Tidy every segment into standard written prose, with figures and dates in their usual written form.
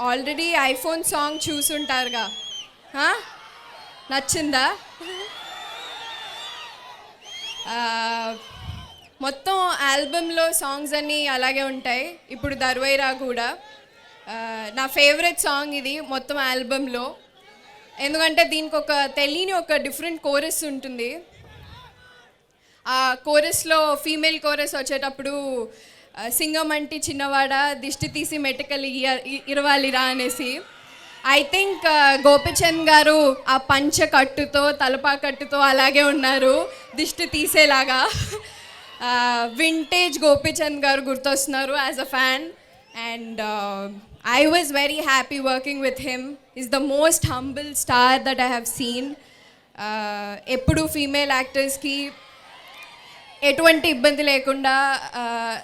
Already iPhone song చూసుంటారుగా, నచ్చిందా? మొత్తం ఆల్బంలో songs అన్నీ అలాగే ఉంటాయి. ఇప్పుడు దర్వైరా కూడా నా ఫేవరెట్ సాంగ్ ఇది మొత్తం ఆల్బంలో. ఎందుకంటే దీనికి ఒక తెలియని ఒక డిఫరెంట్ కోరస్ ఉంటుంది. ఆ కోరస్లో ఫీమేల్ కోరస్ వచ్చేటప్పుడు సింగం అంటే చిన్నవాడ దిష్టి తీసి మెటకలు ఇరవాలిరా అనేసి. ఐ థింక్ గోపిచంద్ గారు ఆ పంచ కట్టుతో తలపా కట్టుతో అలాగే ఉన్నారు, దిష్టి తీసేలాగా. వింటేజ్ గోపిచంద్ గారు గుర్తొస్తున్నారు as a fan. And I was very happy working with him. He's the most humble star that I have seen. ఎప్పుడు ఫీమేల్ యాక్టర్స్కి ఎటువంటి ఇబ్బంది లేకుండా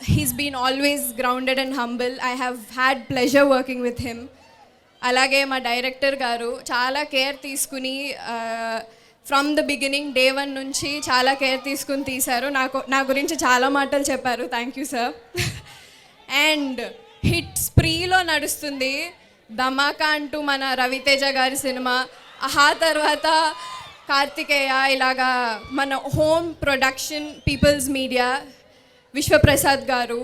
he's been always grounded and humble. I have had pleasure working with him. అలాగే మా director గారు చాలా care తీసుకుని ఫ్రమ్ ద బిగినింగ్ డే 1 నుంచి చాలా కేర్ తీసుకుని తీశారు. నా గురించి చాలా మాటలు చెప్పారు. Thank you sir. And hit స్ప్రీలో నడుస్తుంది ధమాకా అంటూ మన రవితేజ గారి సినిమా. ఆ తర్వాత కార్తికేయ, ఇలాగా మన home production People's Media Vishwaprasad garu.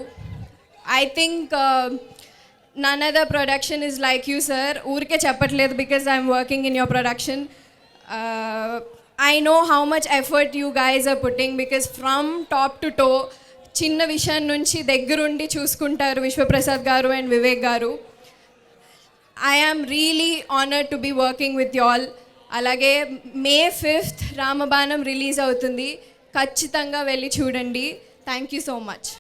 I think none other production is like you sir. ఊరికే చెప్పట్లేదు, because I'm working in your production. I know how much effort you guys are putting, because from top to toe చిన్న విషయం నుంచి దగ్గరుండి చూసుకుంటారు విశ్వప్రసాద్ గారు and Vivek గారు. I am really honoured to be working with you all. అలాగే May 5th Ramabanam release అవుతుంది, ఖచ్చితంగా వెళ్ళి చూడండి. Thank you so much.